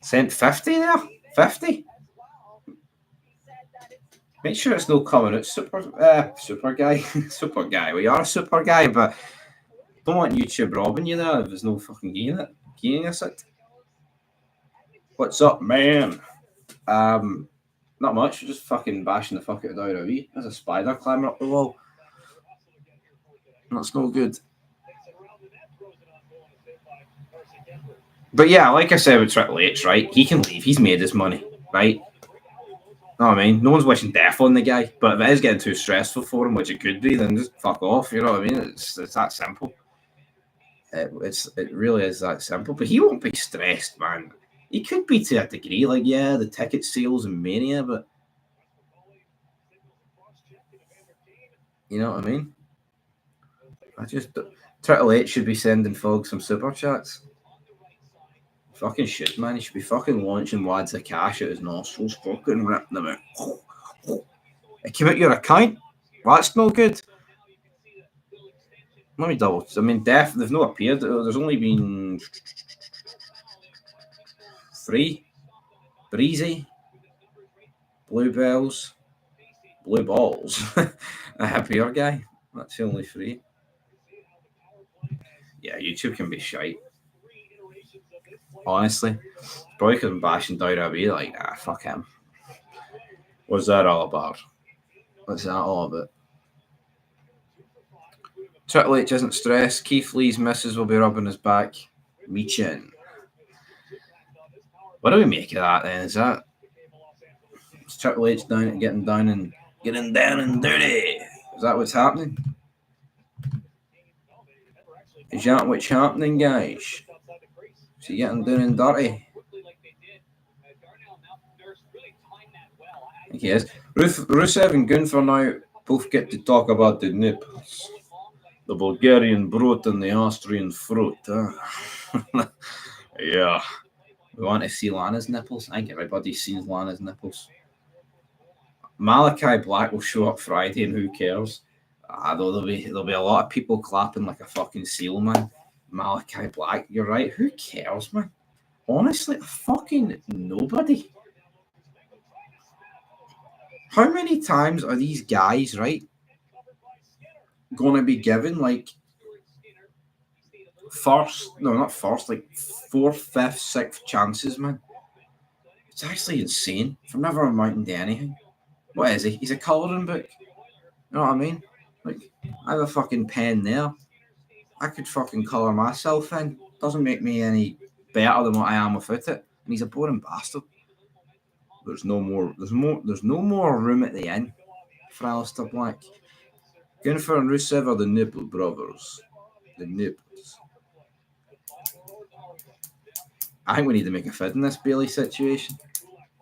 [SPEAKER 1] sent 50 there, 50. Make sure it's no coming out super guy, super guy. We are a super guy, but don't want YouTube robbing you there if there's no fucking getting us it. What's up, man? Not much. Just fucking bashing the fuck out of WWE. There's a spider climbing up the wall. That's no good. But yeah, like I said with Triple H, right? He can leave. He's made his money, right? Know what I mean? No one's wishing death on the guy, but if it is getting too stressful for him, which it could be, then just fuck off. You know what I mean? It's that simple. It really is that simple. But he won't be stressed, man. He could be to a degree, like yeah, the ticket sales and Mania, but you know what I mean? Triple H should be sending folks some super chats. Fucking shit, man. He should be fucking launching wads of cash out his nostrils, fucking ripping them out. It came out your account. That's no good. Let me double. I mean, they've not appeared. There's only been 3. Breezy, Bluebells, Blue Balls, a happier guy. That's the only 3. Yeah, YouTube can be shite. Honestly, probably because I'm bashing WWE. Like, fuck him. What's that all about? What's that all about? Triple H isn't stressed. Keith Lee's missus will be rubbing his back. Me chin. What do we make of that then? Is Triple H getting down and dirty? Is that what's happening? Is that what's happening, guys? Is he getting down and dirty? Yes. Rusev and Gunther now both get to talk about the nipples. The Bulgarian brute and the Austrian fruit. Yeah. We want to see Lana's nipples. I think everybody's seen Lana's nipples. Malachi Black will show up Friday, and who cares? There'll be a lot of people clapping like a fucking seal, man. Malachi Black, you're right. Who cares, man? Honestly, fucking nobody. How many times are these guys, right, going to be given like like 4th, 5th, 6th chances, man? It's actually insane. From never amounting to anything. What is he? He's a colouring book. You know what I mean? Like, I have a fucking pen there. I could fucking colour myself in. Doesn't make me any better than what I am without it. And he's a boring bastard. There's no more room at the inn for Alistair Black. Gunther and Rusev are the nipple brothers. The nipples. I think we need to make a fid in this Bailey situation.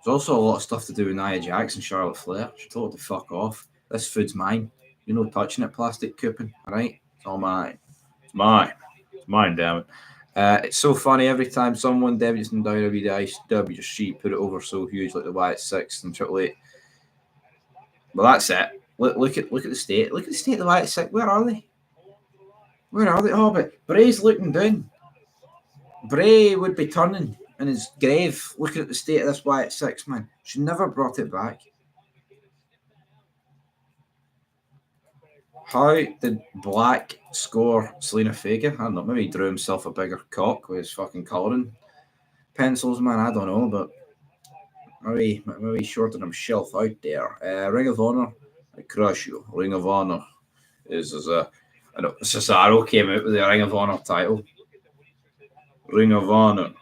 [SPEAKER 1] There's also a lot of stuff to do with Nia Jax and Charlotte Flair. She told her to fuck off. This food's mine. You're not touching it, plastic coupon. Alright? It's all mine. It's mine. It's mine, damn it. It's so funny every time someone debuts in WWE, put it over so huge like the Wyatt 6 and Triple H. Well, that's it. Look at the state. Look at the state of the Wyatt 6. Where are they? Oh, but Bray's looking down. Bray would be turning in his grave looking at the state of this Wyatt 6, man. She never brought it back. How did Black score Selena Vega? I don't know. Maybe he drew himself a bigger cock with his fucking colouring pencils, man. I don't know, but maybe shorten himself out there. Ring of Honor, I crush you. Ring of Honor, is Cesaro came out with the Ring of Honor title. Ring of Honor.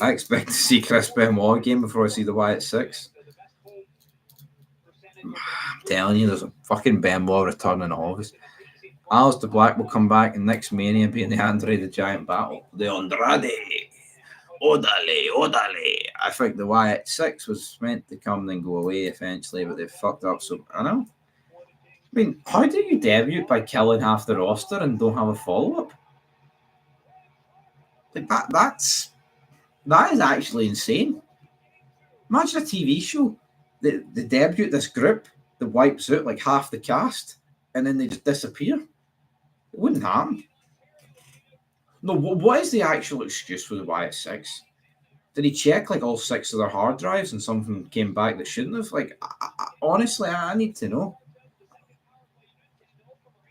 [SPEAKER 1] I expect to see Chris Benoit again before I see the Wyatt 6. I'm telling you, there's a fucking Benoit return in August. Aleister Black will come back in next Mania and be in the Andre the Giant battle. The Andrade. Odale. I think the Wyatt 6 was meant to come and go away eventually, but they fucked up. So, I know. I mean, how do you debut by killing half the roster and don't have a follow-up? Like that is actually insane. Imagine a TV show that they debut this group that wipes out like half the cast and then they just disappear. It wouldn't happen. No, what is the actual excuse for the Wyatt 6? Did he check like all 6 of their hard drives and something came back that shouldn't have? Like, honestly, I need to know.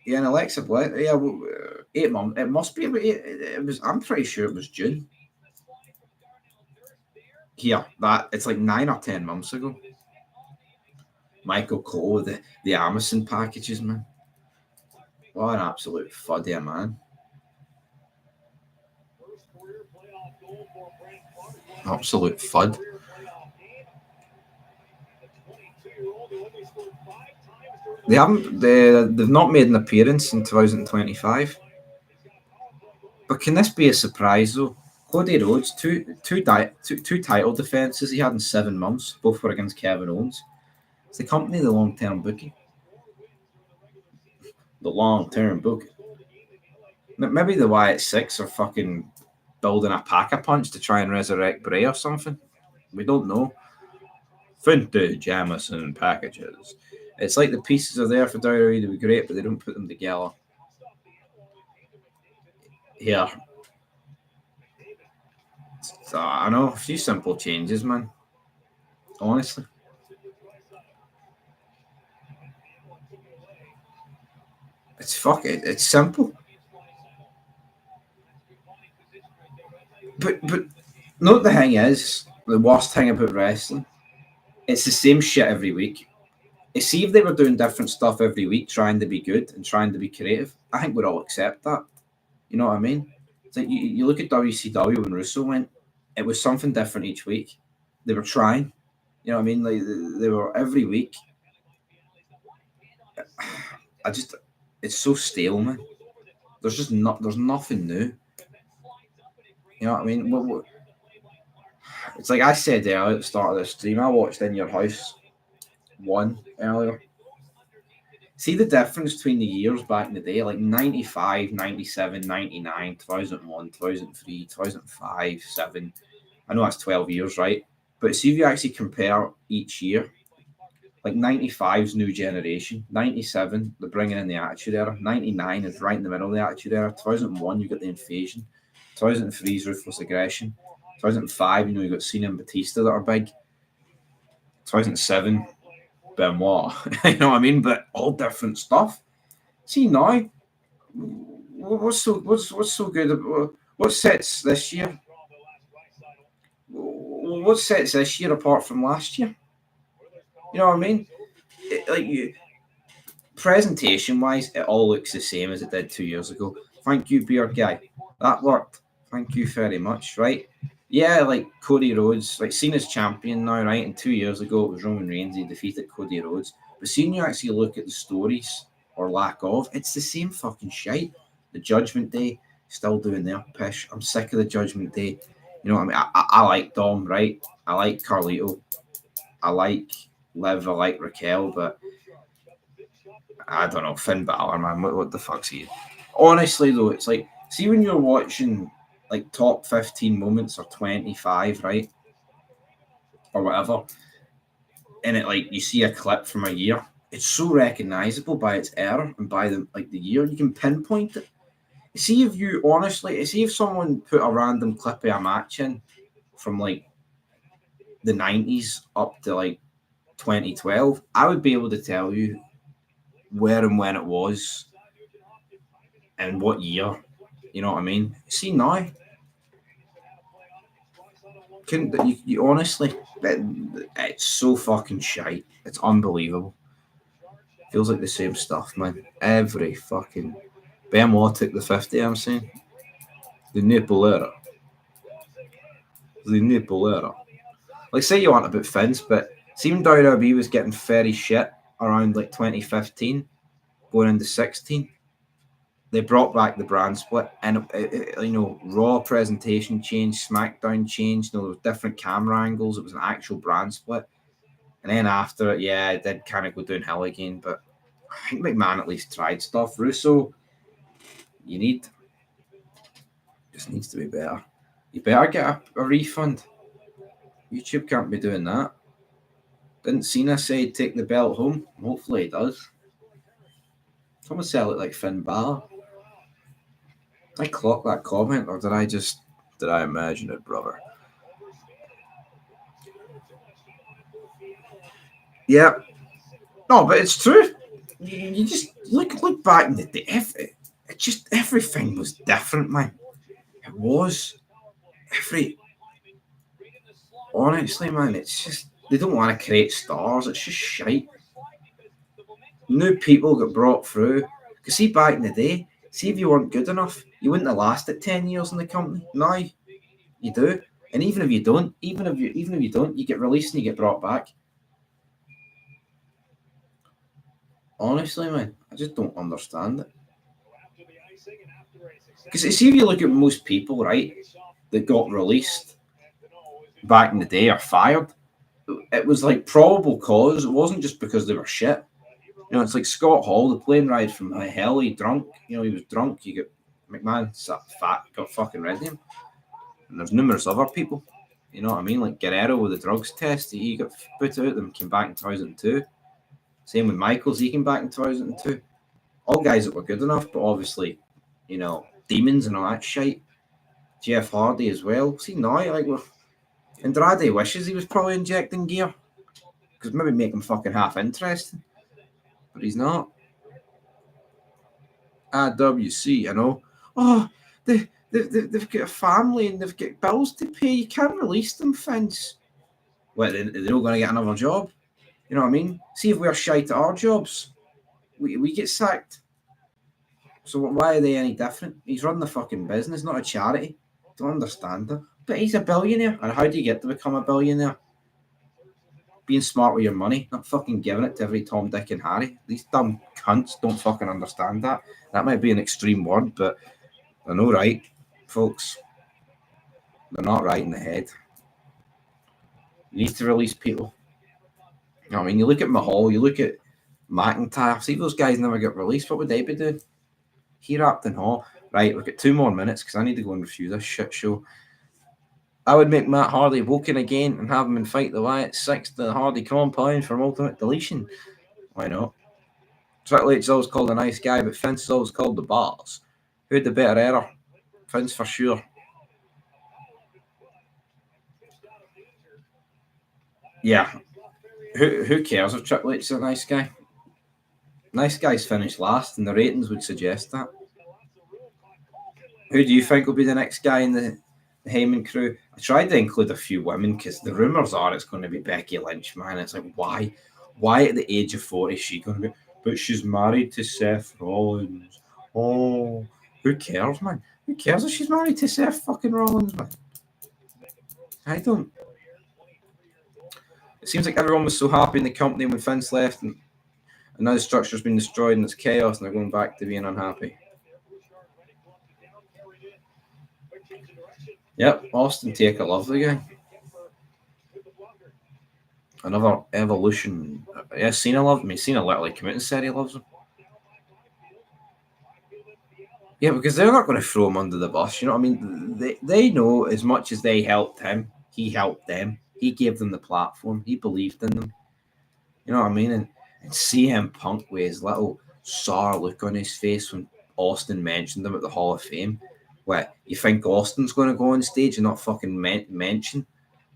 [SPEAKER 1] Yeah, and Alexa Bliss, 8 months. It must be about 8. It was. I'm pretty sure it was June. Yeah, it's like 9 or 10 months ago. Michael Cole, the Amazon packages, man. What an absolute fuddy, man. Absolute FUD. They've not made an appearance in 2025. But can this be a surprise though? Cody Rhodes, two title defenses he had in 7 months, both were against Kevin Owens. It's the company, the long-term booking. The long-term booking. Maybe the Wyatt 6 are fucking building a Pack-a-Punch to try and resurrect Bray or something. We don't know. Vintage Amazon packages. It's like the pieces are there for WWE to be great, but they don't put them together. Here. So, I know, a few simple changes, man. Honestly. It's simple. But no, the thing is, the worst thing about wrestling, it's the same shit every week. See, if they were doing different stuff every week, trying to be good and trying to be creative, I think we'd all accept that. You know what I mean? It's like you look at WCW when Russo went, it was something different each week. They were trying. You know what I mean? Like they were every week. It's so stale, man. There's nothing new. You know what I mean? It's like I said earlier at the start of the stream, I watched In Your House 1 earlier. See the difference between the years back in the day, like 95, 97, 99, 2001, 2003, 2005, 7. I know that's 12 years, right? But see if you actually compare each year, like 95's New Generation, 97, they're bringing in the Attitude Era, 99 is right in the middle of the Attitude Era, 2001, you got the Invasion, 2003's Ruthless Aggression, 2005, you got Cena and Batista that are big, 2007, Benoit, you know what I mean? But all different stuff. See now, what's so good? What sets this year? What sets this year apart from last year? You know what I mean? Presentation wise, it all looks the same as it did 2 years ago. Thank you, Beard Guy. That worked. Thank you very much. Right? Yeah, like Cody Rhodes, like Cena's champion now, right? And 2 years ago it was Roman Reigns. He defeated Cody Rhodes. But seeing you actually look at the stories or lack of, it's the same fucking shite. The Judgment Day still doing their pish. I'm sick of the Judgment Day. You know what I mean? I like Dom, right? I like Carlito. I like Liv. I like Raquel, but I don't know. Finn Balor, man. What the fuck's he? Honestly, though, it's like, see when you're watching like top 15 moments or 25, right? Or whatever. And it like you see a clip from a year, it's so recognizable by its era and by the year. You can pinpoint it. See if someone put a random clip of a match in from like the 90s up to like 2012, I would be able to tell you where and when it was and what year. You know what I mean? See now, you honestly, it's so fucking shite. It's unbelievable. Feels like the same stuff, man. Every fucking Benoit took the 50, I'm saying. The nipple era. The nipple era. Like, say you want about Vince, but see when WWE was getting very shit around like 2015, going into 16, they brought back the brand split, and Raw presentation changed, SmackDown changed. There was different camera angles. It was an actual brand split, and then after it, yeah, it did kind of go downhill again. But I think McMahon at least tried stuff. Russo, just needs to be better. You better get a refund. YouTube can't be doing that. Didn't Cena say he'd take the belt home? Hopefully he does. Someone sell it like Finn Balor. Did I clock that comment, or did I imagine it, brother? Yeah. No, but it's true. You just look back in the day. Everything was different, man. It was. Honestly, man, it's just they don't want to create stars. It's just shite. New people get brought through. Because see, back in the day, see if you weren't good enough, you wouldn't have lasted 10 years in the company. Now you do. And even if you don't, you get released and you get brought back. Honestly, man, I just don't understand it. Because see if you look at most people, right, that got released back in the day or fired, it was like probable cause. It wasn't just because they were shit. It's like Scott Hall, the plane ride from hell, he drunk. He was drunk. You get McMahon sat fat, got fucking rid of him. And there's numerous other people. You know what I mean? Like Guerrero with the drugs test, he got put out and came back in 2002. Same with Michaels, he came back in 2002. All guys that were good enough, but obviously, demons and all that shit. Jeff Hardy as well. See now, like, Andrade wishes he was probably injecting gear. Because maybe make him fucking half interesting. But he's not. IWC, I know. Oh, they've got a family and they've got bills to pay. You can't release them, Vince. Well, they're not going to get another job. You know what I mean? See if we're shite at our jobs. We get sacked. So why are they any different? He's running the fucking business, not a charity. Don't understand that. But he's a billionaire. And how do you get to become a billionaire? Being smart with your money, not fucking giving it to every Tom, Dick, and Harry. These dumb cunts don't fucking understand that. That might be an extreme word, but they're not right, folks. They're not right in the head. You need to release people. You know what I mean? You look at Mahal, you look at McIntyre. See if those guys never get released, what would they be doing? He wrapped in Hall. Right, we've got 2 more minutes because I need to go and review this shit show. I would make Matt Hardy Woken again and have him in Fight the Wyatt 6 to the Hardy compound for ultimate deletion. Why not? Triple H is always called a nice guy, but Vince is always called the boss. Who had the better error? Vince for sure. Yeah. Who cares if Triple H is a nice guy? Nice guys finish last, and the ratings would suggest that. Who do you think will be the next guy in the Heyman crew? I tried to include a few women because the rumors are it's going to be Becky Lynch, man. It's like, why at the age of 40 is she going to be? But she's married to Seth Rollins. Oh, who cares, man? Who cares if she's married to Seth fucking Rollins, man? I don't. It seems like everyone was so happy in the company when Vince left, and now the structure's been destroyed and it's chaos, and they're going back to being unhappy. Yep, Austin Taker, lovely guy. Another evolution. Yeah, Cena loved him. Cena literally came out and said he loves him. Yeah, because they're not going to throw him under the bus. You know what I mean? They know as much as they helped him, he helped them. He gave them the platform. He believed in them. You know what I mean? And CM Punk with his little sour look on his face when Austin mentioned him at the Hall of Fame. What, you think Austin's going to go on stage and not fucking mention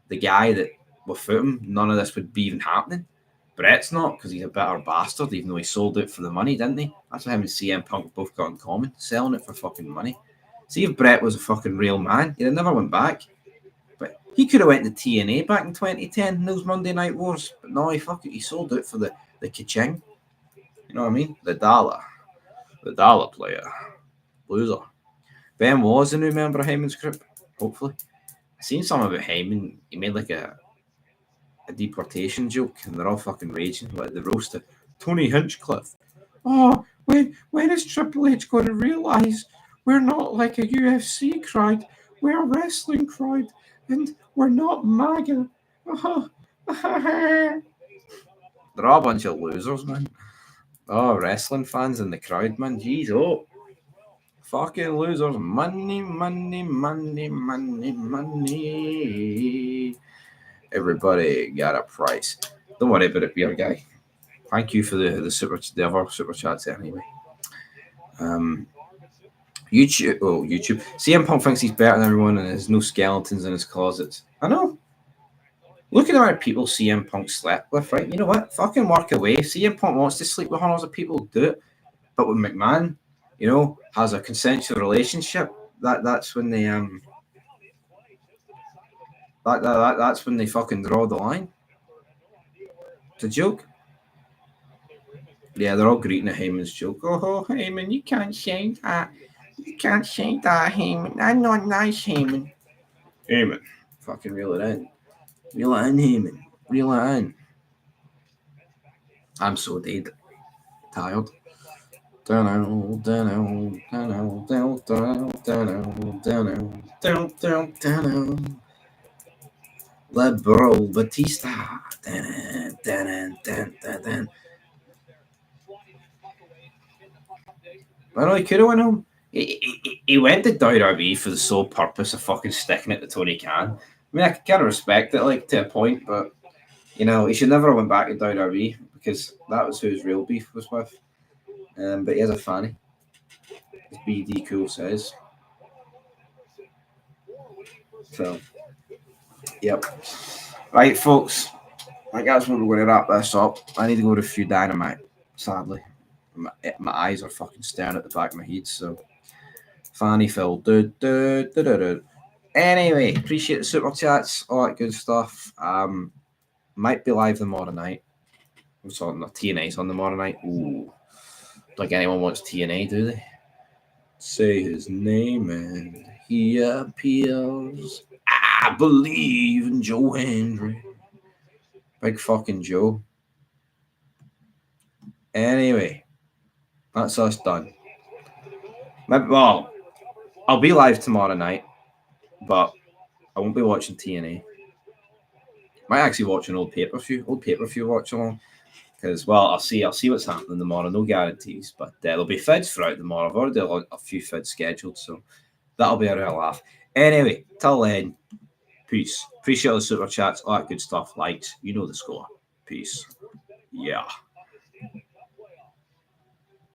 [SPEAKER 1] the guy that without him, none of this would be even happening? Brett's not, because he's a bitter bastard, even though he sold it for the money, didn't he? That's what him and CM Punk both got in common, selling it for fucking money. See if Brett was a fucking real man, he'd have never went back. But he could have went to TNA back in 2010 in those Monday Night Wars, but no, he sold it for the ka-ching. You You know what I mean? The dollar player, loser. Ben was a new member of Heyman's group. Hopefully, I seen something about Heyman. He made like a deportation joke, and they're all fucking raging like the roast of Tony Hinchcliffe. Oh, when is Triple H going to realise we're not like a UFC crowd, we're a wrestling crowd, and we're not MAGA. They're all a bunch of losers, man. Oh, wrestling fans in the crowd, man. Jeez, oh. Fucking losers. Money, money, money, money, money. Everybody got a price. Don't worry about it, beer guy. Thank you for the other super chats anyway. YouTube. CM Punk thinks he's better than everyone and there's no skeletons in his closets. I know. Look at the amount of people CM Punk slept with, right? You know what? Fucking work away. CM Punk wants to sleep with hundreds of people, do it. But with McMahon, has a consensual relationship. That's when they that's when they fucking draw the line. It's a joke. Yeah, they're all greeting at Heyman's joke. Oh, Heyman, you can't say that. You can't say that, Heyman. That's not nice, Heyman. Heyman, fucking reel it in. Reel it in, Heyman. Reel it in. I'm so dead. Tired. Libero Batista. I know he could have went home. He went to WWE for the sole purpose of fucking sticking it to Tony Khan. I mean, I can kind of respect it, like, to a point, but, he should never have went back to WWE because that was who his real beef was with. But he has a fanny, as BD Cool says. So, yep. Right, folks. I guess we're going to wrap this up. I need to go to a few Dynamite, sadly. My eyes are fucking staring at the back of my head, so Fanny Phil. Anyway, appreciate the super chats, all that good stuff. Might be live tomorrow night. I'm sorry, no, TNA's on tomorrow night. Ooh. Like anyone wants TNA, do they? Say his name and he appears. I believe in Joe Hendry. Big fucking Joe. Anyway, that's us done. Well, I'll be live tomorrow night, but I won't be watching TNA. Might actually watch an old pay-per-view watch-along. Because, well, I'll see what's happening tomorrow. No guarantees, but there'll be fids throughout tomorrow. I've already got a few fids scheduled, so that'll be a real laugh. Anyway, till then, peace. Appreciate all the super chats, all that good stuff. Likes, you know the score. Peace. Yeah.